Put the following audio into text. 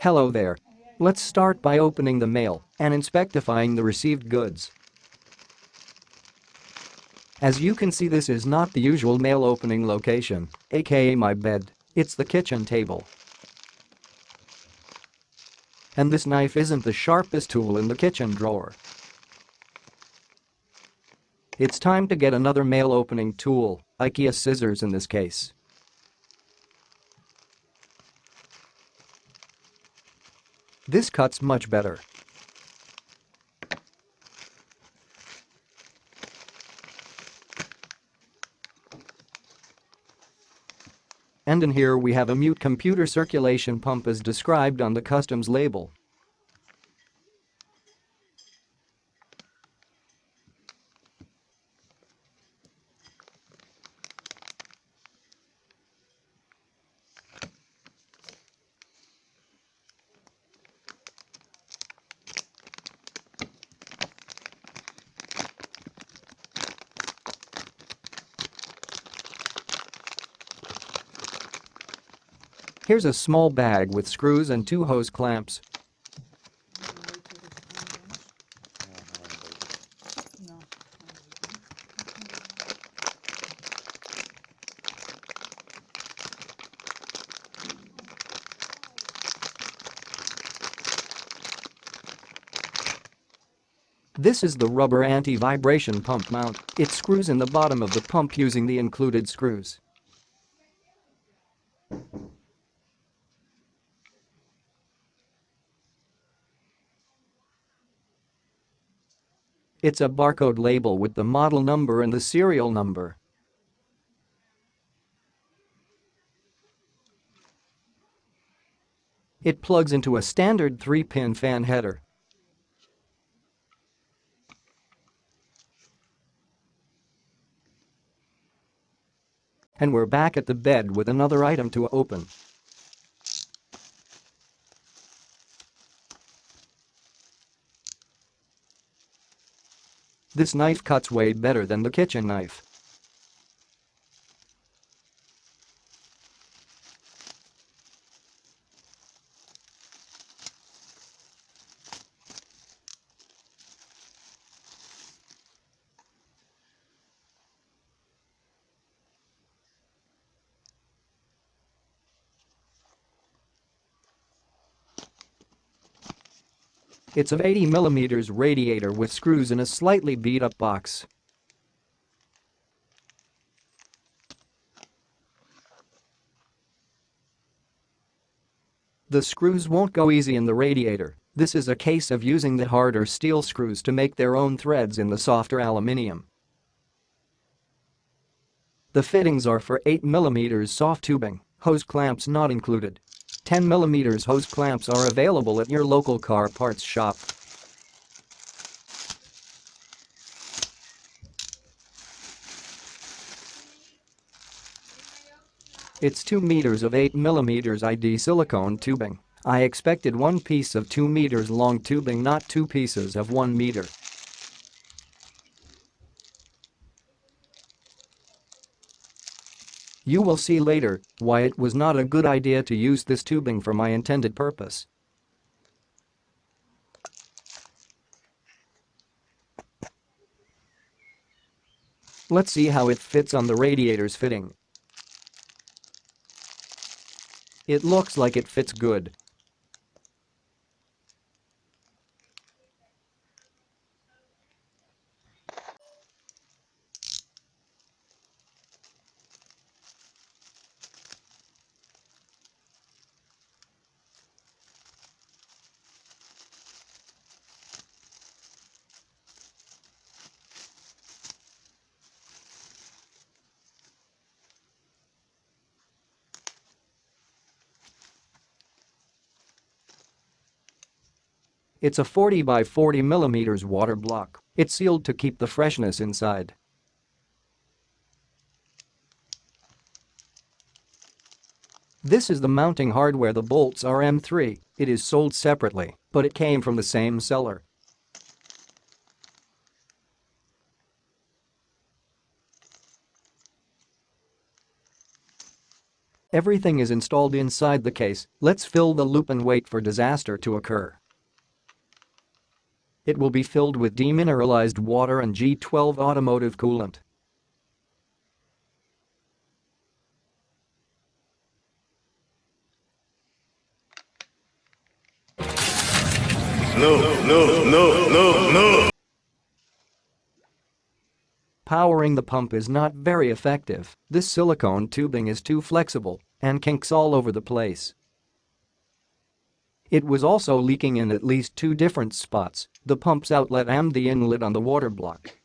Hello there. Let's start by opening the mail and inspectifying the received goods. As you can see, this is not the usual mail opening location, aka my bed, it's the kitchen table. And this knife isn't the sharpest tool in the kitchen drawer. It's time to get another mail opening tool, IKEA scissors in this case. This cuts much better. And in here we have a mute computer circulation pump as described on the customs label. Here's a small bag with screws and 2 hose clamps. This is the rubber anti-vibration pump mount. It screws in the bottom of the pump using the included screws. It's a barcode label with the model number and the serial number. It plugs into a standard 3-pin fan header. And we're back at the bed with another item to open. This knife cuts way better than the kitchen knife. It's a 80mm radiator with screws in a slightly beat-up box. The screws won't go easy in the radiator. This is a case of using the harder steel screws to make their own threads in the softer aluminium. The fittings are for 8mm soft tubing, hose clamps not included. 10mm hose clamps are available at your local car parts shop. It's 2 meters of 8mm ID silicone tubing. I expected 1 piece of 2 meters long tubing, not 2 pieces of 1 meter. You will see later why it was not a good idea to use this tubing for my intended purpose. Let's see how it fits on the radiator's fitting. It looks like it fits good. It's a 40 by 40mm water block. It's sealed to keep the freshness inside. This is the mounting hardware. The bolts are M3. It is sold separately, but it came from the same seller. Everything is installed inside the case. Let's fill the loop and wait for disaster to occur. It will be filled with demineralized water and G12 automotive coolant. No. Powering the pump is not very effective. This silicone tubing is too flexible and kinks all over the place. It was also leaking in at least 2 different spots, the pump's outlet and the inlet on the water block.